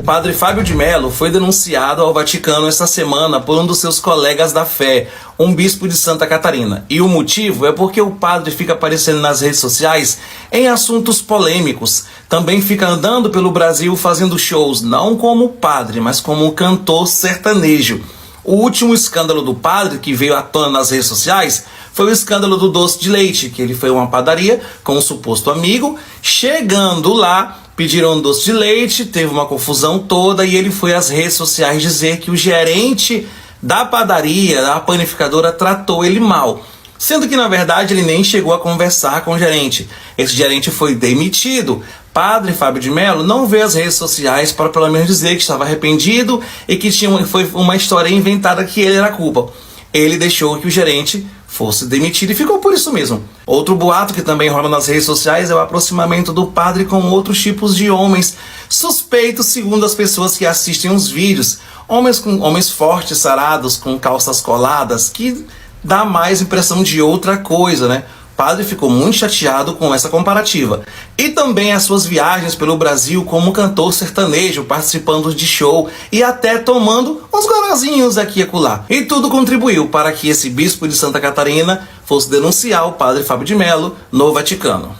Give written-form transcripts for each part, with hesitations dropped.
padre Fábio de Mello foi denunciado ao Vaticano esta semana por um dos seus colegas da fé, um bispo de Santa Catarina. E o motivo é porque o padre fica aparecendo nas redes sociais em assuntos polêmicos. Também fica andando pelo Brasil fazendo shows, não como padre, mas como um cantor sertanejo. O último escândalo do padre que veio à tona nas redes sociais foi o escândalo do doce de leite, que ele foi a uma padaria com um suposto amigo. Chegando lá, pediram um doce de leite, teve uma confusão toda e ele foi às redes sociais dizer que o gerente da padaria, da panificadora, tratou ele mal. Sendo que, na verdade, ele nem chegou a conversar com o gerente. Esse gerente foi demitido. Padre Fábio de Mello não veio às redes sociais para pelo menos dizer que estava arrependido e que foi uma história inventada que ele era a culpa. Ele deixou que o gerente fosse demitido e ficou por isso mesmo. Outro boato que também rola nas redes sociais é o aproximamento do padre com outros tipos de homens suspeitos, segundo as pessoas que assistem os vídeos. Homens fortes, sarados, com calças coladas, que dá mais impressão de outra coisa, né? O padre ficou muito chateado com essa comparativa. E também as suas viagens pelo Brasil como cantor sertanejo, participando de show e até tomando uns gorazinhos aqui e acolá. E tudo contribuiu para que esse bispo de Santa Catarina fosse denunciar o padre Fábio de Mello no Vaticano.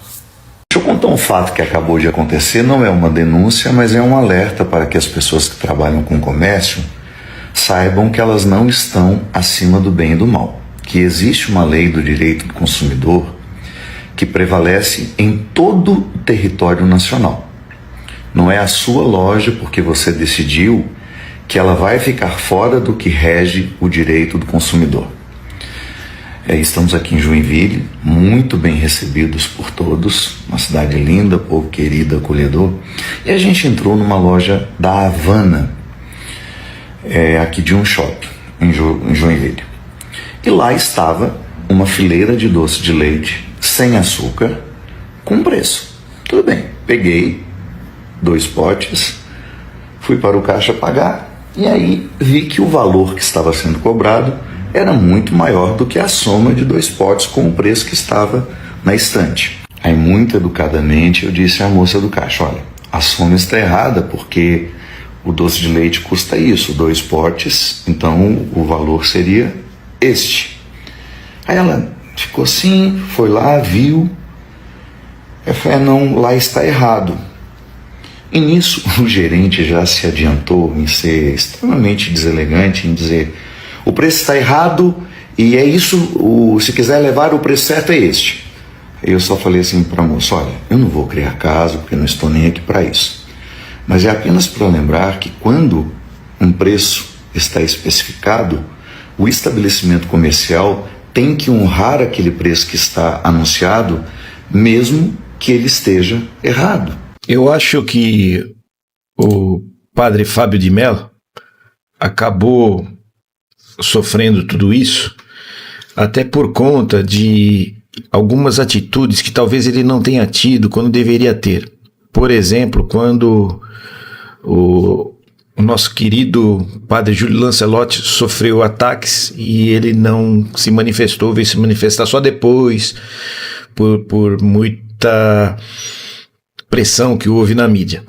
Deixa eu contar um fato que acabou de acontecer. Não é uma denúncia, mas é um alerta para que as pessoas que trabalham com comércio saibam que elas não estão acima do bem e do mal. Que existe uma lei do direito do consumidor que prevalece em todo o território nacional. Não é a sua loja, porque você decidiu, que ela vai ficar fora do que rege o direito do consumidor. Estamos aqui em Joinville, muito bem recebidos por todos, uma cidade linda, povo querido, acolhedor, e a gente entrou numa loja da Havana, aqui de um shopping, em Joinville. E lá estava uma fileira de doce de leite sem açúcar, com preço. Tudo bem, peguei 2 potes, fui para o caixa pagar e aí vi que o valor que estava sendo cobrado era muito maior do que a soma de 2 potes com o preço que estava na estante. Aí, muito educadamente, eu disse à moça do caixa: olha, a soma está errada porque o doce de leite custa isso, 2 potes, então o valor seria este. Aí ela ficou assim, foi lá, viu. Eu falei: não, lá está errado. E nisso o gerente já se adiantou em ser extremamente deselegante, em dizer: o preço está errado e é isso, se quiser levar o preço certo é este. Eu só falei assim para a moça: olha, eu não vou criar caso porque não estou nem aqui para isso. Mas é apenas para lembrar que quando um preço está especificado, o estabelecimento comercial tem que honrar aquele preço que está anunciado, mesmo que ele esteja errado. Eu acho que o padre Fábio de Mello acabou sofrendo tudo isso até por conta de algumas atitudes que talvez ele não tenha tido quando deveria ter. Por exemplo, quando o nosso querido padre Júlio Lancelotti sofreu ataques e ele não se manifestou, veio se manifestar só depois, por muita pressão que houve na mídia.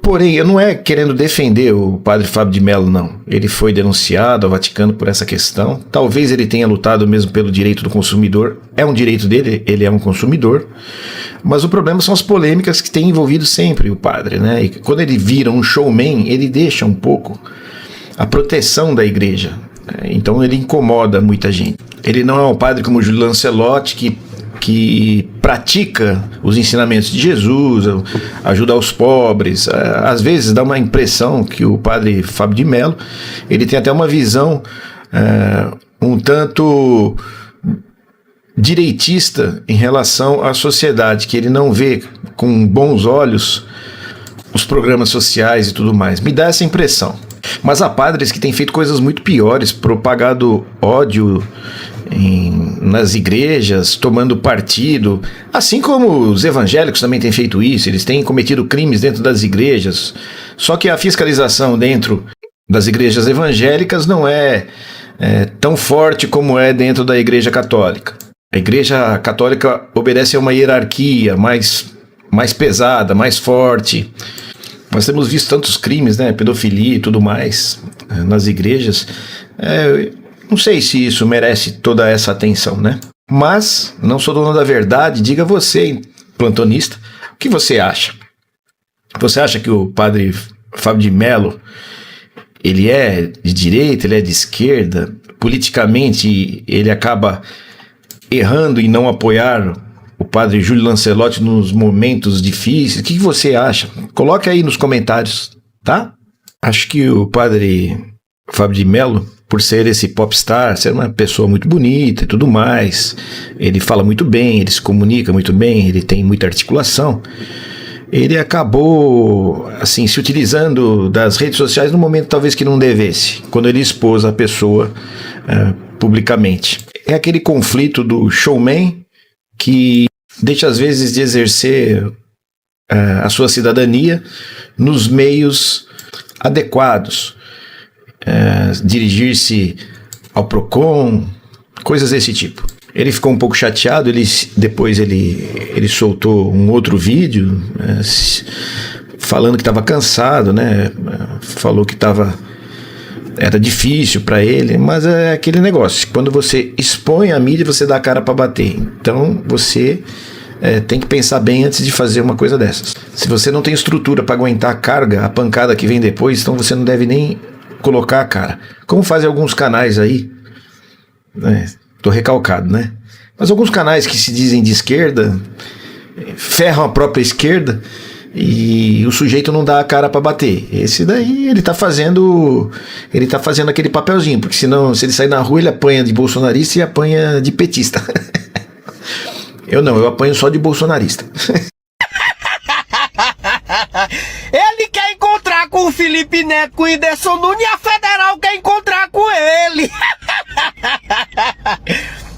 Porém, eu não é querendo defender o padre Fábio de Mello, não. Ele foi denunciado ao Vaticano por essa questão. Talvez ele tenha lutado mesmo pelo direito do consumidor. É um direito dele, ele é um consumidor. Mas o problema são as polêmicas que tem envolvido sempre o padre, né? E quando ele vira um showman, ele deixa um pouco a proteção da igreja. Então ele incomoda muita gente. Ele não é um padre como o Júlio Lancelotti, que pratica os ensinamentos de Jesus, ajuda os pobres. Às vezes dá uma impressão que o padre Fábio de Mello, ele tem até uma visão um tanto direitista em relação à sociedade, que ele não vê com bons olhos os programas sociais e tudo mais. Me dá essa impressão. Mas há padres que têm feito coisas muito piores, propagado ódio nas igrejas, tomando partido, assim como os evangélicos também têm feito isso. Eles têm cometido crimes dentro das igrejas, só que a fiscalização dentro das igrejas evangélicas não é tão forte como é dentro da igreja católica. A igreja católica obedece a uma hierarquia mais pesada, mais forte. Nós temos visto tantos crimes, né, pedofilia e tudo mais, nas igrejas. Não sei se isso merece toda essa atenção, né? Mas, não sou dono da verdade, diga você, plantonista, o que você acha? Você acha que o padre Fábio de Mello, ele é de direita, ele é de esquerda? Politicamente, ele acaba errando em não apoiar o padre Júlio Lancelotti nos momentos difíceis? O que você acha? Coloque aí nos comentários, tá? Acho que o padre Fábio de Mello, por ser esse popstar, ser uma pessoa muito bonita e tudo mais, ele fala muito bem, ele se comunica muito bem, ele tem muita articulação, ele acabou, assim, se utilizando das redes sociais no momento talvez que não devesse, quando ele expôs a pessoa publicamente. É aquele conflito do showman que deixa às vezes de exercer a sua cidadania nos meios adequados, dirigir-se ao Procon, coisas desse tipo. Ele ficou um pouco chateado, depois ele soltou um outro vídeo falando que estava cansado, né? Falou que era difícil para ele, mas é aquele negócio, quando você expõe a mídia, você dá a cara para bater. Então você tem que pensar bem antes de fazer uma coisa dessas. Se você não tem estrutura para aguentar a carga, a pancada que vem depois, então você não deve nem colocar a cara. Como fazem alguns canais aí, tô recalcado, né? Mas alguns canais que se dizem de esquerda ferram a própria esquerda e o sujeito não dá a cara para bater. Esse daí ele tá fazendo aquele papelzinho, porque senão, se ele sair na rua, ele apanha de bolsonarista e apanha de petista. Eu apanho só de bolsonarista. Ele quer encontrar com o Felipe Neto, com o Whindersson Nunes, e a Federal quer encontrar com ele.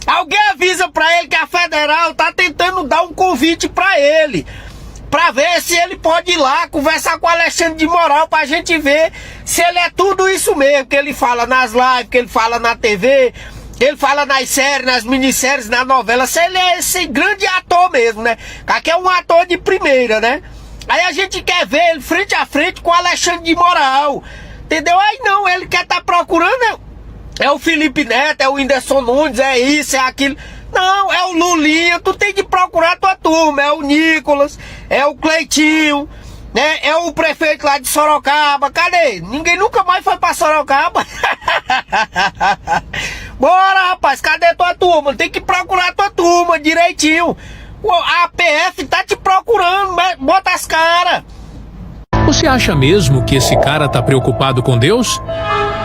Alguém avisa pra ele que a Federal tá tentando dar um convite pra ele, pra ver se ele pode ir lá conversar com o Alexandre de Moraes, pra gente ver se ele é tudo isso mesmo, que ele fala nas lives, que ele fala na TV, ele fala nas séries, nas minisséries, na novela, se ele é esse grande ator mesmo, né? Aqui é um ator de primeira, né? Aí a gente quer ver ele frente a frente com o Alexandre de Moraes, entendeu? Aí não, ele quer estar procurando é o Felipe Neto, é o Whindersson Nunes, é isso, é aquilo. Não, é o Lulinha, tu tem que procurar a tua turma, é o Nicolas, é o Cleitinho, né? É o prefeito lá de Sorocaba, cadê? Ninguém nunca mais foi pra Sorocaba. Bora, rapaz, cadê tua turma? Tem que procurar a tua turma direitinho. A PF tá te procurando, bota as caras. Você acha mesmo que esse cara tá preocupado com Deus?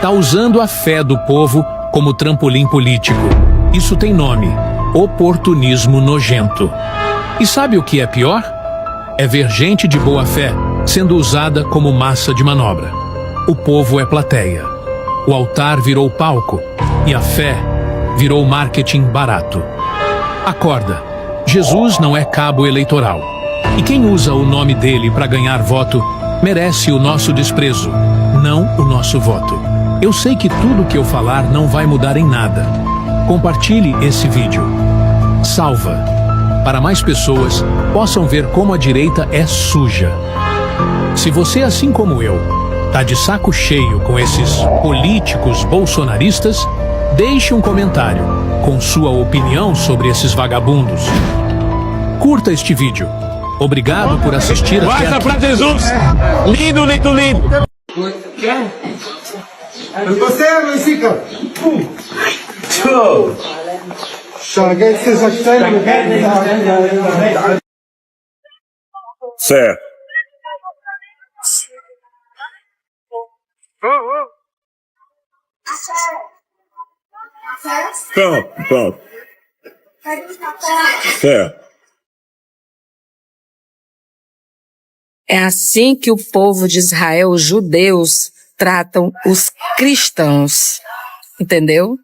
Tá usando a fé do povo como trampolim político. Isso tem nome: oportunismo nojento. E sabe o que é pior? É ver gente de boa fé sendo usada como massa de manobra. O povo é plateia. O altar virou palco e a fé virou marketing barato. Acorda, Jesus não é cabo eleitoral. E quem usa o nome dele para ganhar voto merece o nosso desprezo, não o nosso voto. Eu sei que tudo que eu falar não vai mudar em nada. Compartilhe esse vídeo. Salva, para mais pessoas possam ver como a direita é suja. Se você, assim como eu, tá de saco cheio com esses políticos bolsonaristas, deixe um comentário com sua opinião sobre esses vagabundos. Curta este vídeo. Obrigado por assistir até aqui. Mostra pra Jesus! Lindo, lindo, lindo! Você, Luicica! Certo. Pronto. Certo. É assim que o povo de Israel, os judeus, tratam os cristãos. Entendeu?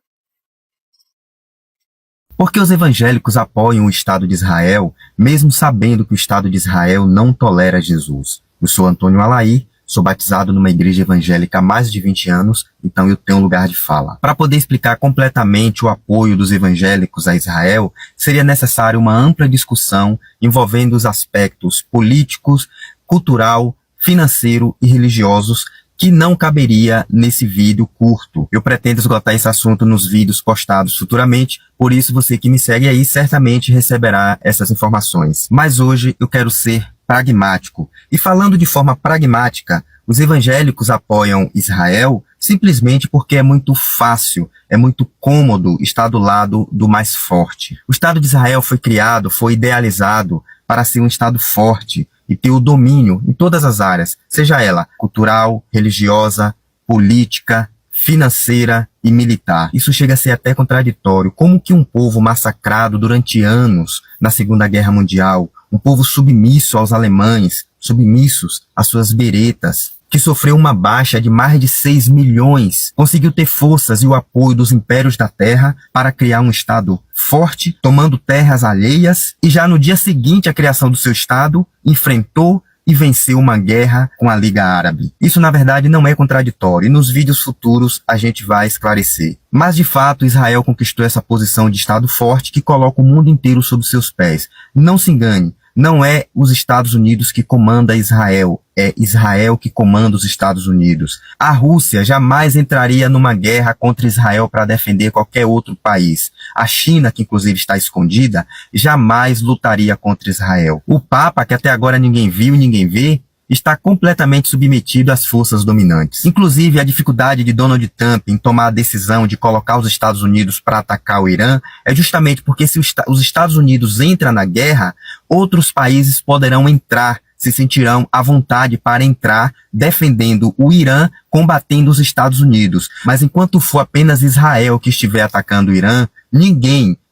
Porque os evangélicos apoiam o Estado de Israel, mesmo sabendo que o Estado de Israel não tolera Jesus. Eu sou Antônio Alair, sou batizado numa igreja evangélica há mais de 20 anos, então eu tenho um lugar de fala. Para poder explicar completamente o apoio dos evangélicos a Israel, seria necessário uma ampla discussão envolvendo os aspectos políticos, cultural, financeiro e religiosos que não caberia nesse vídeo curto. Eu pretendo esgotar esse assunto nos vídeos postados futuramente, por isso você que me segue aí certamente receberá essas informações. Mas hoje eu quero ser pragmático. E falando de forma pragmática, os evangélicos apoiam Israel simplesmente porque é muito fácil, é muito cômodo estar do lado do mais forte. O Estado de Israel foi criado, foi idealizado para ser um Estado forte e ter o domínio em todas as áreas, seja ela cultural, religiosa, política, financeira e militar. Isso chega a ser até contraditório. Como que um povo massacrado durante anos na Segunda Guerra Mundial, um povo submisso aos alemães, submissos às suas beretas, que sofreu uma baixa de mais de 6 milhões, conseguiu ter forças e o apoio dos impérios da terra para criar um Estado forte, tomando terras alheias, e já no dia seguinte à criação do seu Estado, enfrentou e venceu uma guerra com a Liga Árabe. Isso, na verdade, não é contraditório, e nos vídeos futuros a gente vai esclarecer. Mas, de fato, Israel conquistou essa posição de Estado forte que coloca o mundo inteiro sob seus pés. Não se engane, não é os Estados Unidos que comanda Israel, é Israel que comanda os Estados Unidos. A Rússia jamais entraria numa guerra contra Israel para defender qualquer outro país. A China, que inclusive está escondida, jamais lutaria contra Israel. O Papa, que até agora ninguém viu e ninguém vê, está completamente submetido às forças dominantes. Inclusive, a dificuldade de Donald Trump em tomar a decisão de colocar os Estados Unidos para atacar o Irã é justamente porque se os Estados Unidos entram na guerra, outros países poderão entrar, se sentirão à vontade para entrar, defendendo o Irã, combatendo os Estados Unidos. Mas enquanto for apenas Israel que estiver atacando o Irã,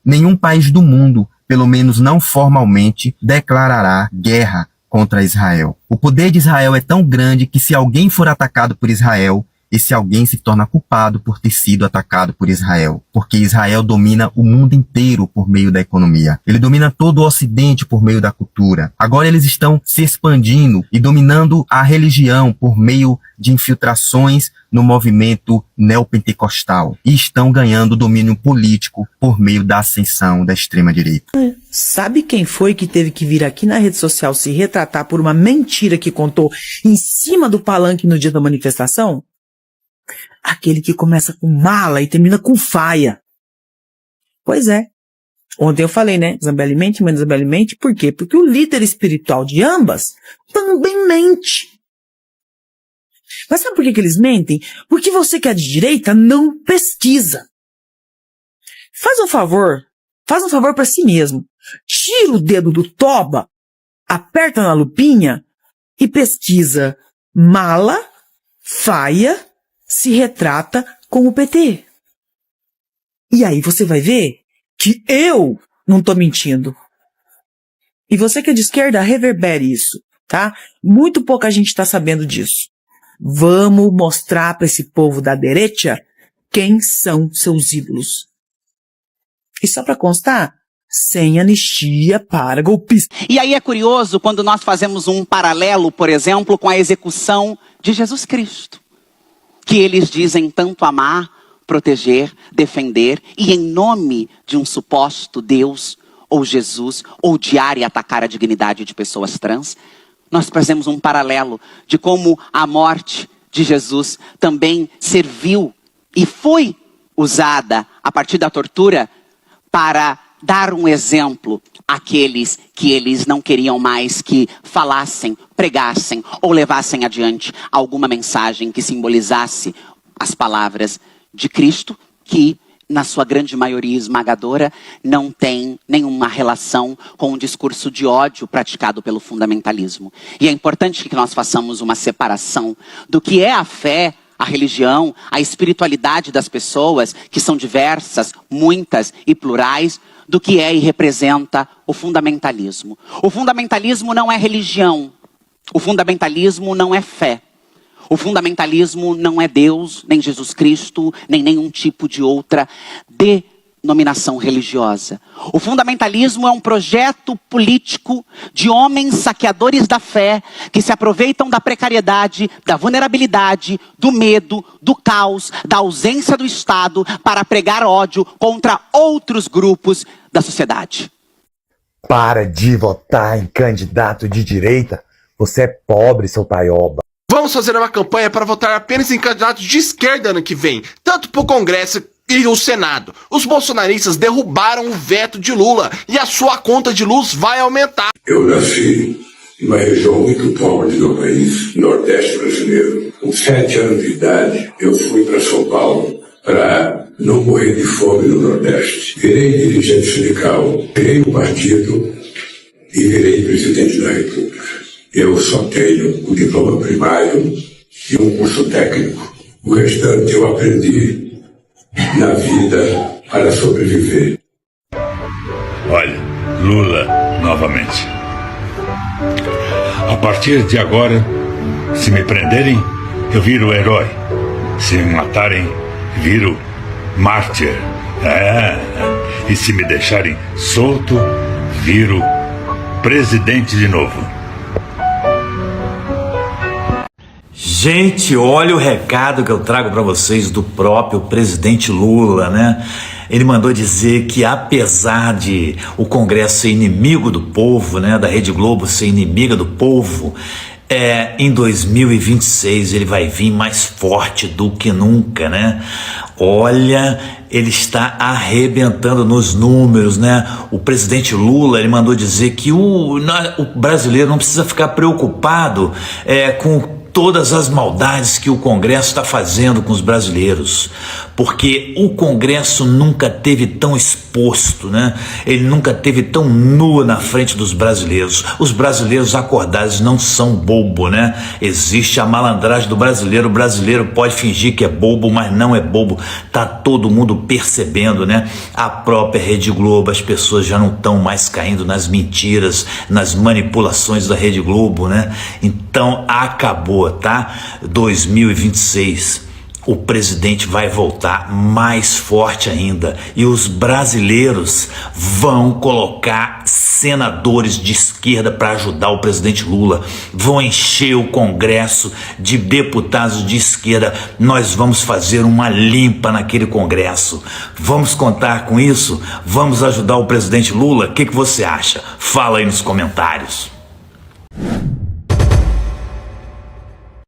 nenhum país do mundo, pelo menos não formalmente, declarará guerra contra Israel. O poder de Israel é tão grande que se alguém for atacado por Israel, esse alguém se torna culpado por ter sido atacado por Israel. Porque Israel domina o mundo inteiro por meio da economia. Ele domina todo o Ocidente por meio da cultura. Agora eles estão se expandindo e dominando a religião por meio de infiltrações no movimento neopentecostal. E estão ganhando domínio político por meio da ascensão da extrema-direita. Sabe quem foi que teve que vir aqui na rede social se retratar por uma mentira que contou em cima do palanque no dia da manifestação? Aquele que começa com mala e termina com faia. Pois é. Ontem eu falei, né? Zambelli mente, mas Zambelli mente. Por quê? Porque o líder espiritual de ambas também mente. Mas sabe por que eles mentem? Porque você que é de direita não pesquisa. Faz um favor para si mesmo. Tira o dedo do toba, aperta na lupinha e pesquisa mala, faia, se retrata com o PT. E aí você vai ver que eu não tô mentindo. E você que é de esquerda, reverbere isso, tá? Muito pouca gente tá sabendo disso. Vamos mostrar para esse povo da direita quem são seus ídolos. E só para constar, sem anistia para golpistas. E aí é curioso quando nós fazemos um paralelo, por exemplo, com a execução de Jesus Cristo, que eles dizem tanto amar, proteger, defender, e em nome de um suposto Deus ou Jesus, odiar e atacar a dignidade de pessoas trans, nós fazemos um paralelo de como a morte de Jesus também serviu e foi usada a partir da tortura para dar um exemplo àqueles que eles não queriam mais que falassem, pregassem ou levassem adiante alguma mensagem que simbolizasse as palavras de Cristo, que na sua grande maioria esmagadora não tem nenhuma relação com o discurso de ódio praticado pelo fundamentalismo. E é importante que nós façamos uma separação do que é a fé, a religião, a espiritualidade das pessoas, que são diversas, muitas e plurais, do que é e representa o fundamentalismo. O fundamentalismo não é religião. O fundamentalismo não é fé. O fundamentalismo não é Deus, nem Jesus Cristo, nem nenhum tipo de outra denominação religiosa. O fundamentalismo é um projeto político de homens saqueadores da fé, que se aproveitam da precariedade, da vulnerabilidade, do medo, do caos, da ausência do Estado para pregar ódio contra outros grupos da sociedade. Para de votar em candidato de direita. Você é pobre, seu taioba. Vamos fazer uma campanha para votar apenas em candidatos de esquerda ano que vem, tanto para o Congresso e o Senado. Os bolsonaristas derrubaram o veto de Lula e a sua conta de luz vai aumentar. Eu nasci em uma região muito pobre do país, Nordeste brasileiro. Com 7 anos de idade, eu fui para São Paulo para não morrer de fome no Nordeste. Virei dirigente sindical, criei um partido e virei presidente da República. Eu só tenho o diploma primário e um curso técnico. O restante eu aprendi na vida para sobreviver. Olha, Lula novamente. A partir de agora, se me prenderem, eu viro herói. Se me matarem, viro mártir. E se me deixarem solto, viro presidente de novo. Gente, olha o recado que eu trago para vocês do próprio presidente Lula, né? Ele mandou dizer que apesar de o Congresso ser inimigo do povo, né, da Rede Globo ser inimiga do povo, em 2026 ele vai vir mais forte do que nunca, né? Olha, ele está arrebentando nos números, né? O presidente Lula, ele mandou dizer que o brasileiro não precisa ficar preocupado com todas as maldades que o Congresso está fazendo com os brasileiros, porque o Congresso nunca teve tão exposto, né? Ele nunca teve tão nu na frente dos brasileiros. Os brasileiros acordados não são bobo, né? Existe a malandragem do brasileiro. O brasileiro pode fingir que é bobo, mas não é bobo. Tá todo mundo percebendo, né? A própria Rede Globo, as pessoas já não estão mais caindo nas mentiras, nas manipulações da Rede Globo, né? Então acabou, tá? 2026, o presidente vai voltar mais forte ainda e os brasileiros vão colocar senadores de esquerda para ajudar o presidente Lula, vão encher o Congresso de deputados de esquerda. Nós vamos fazer uma limpa naquele Congresso. Vamos contar com isso? Vamos ajudar o presidente Lula? O que você acha? Fala aí nos comentários.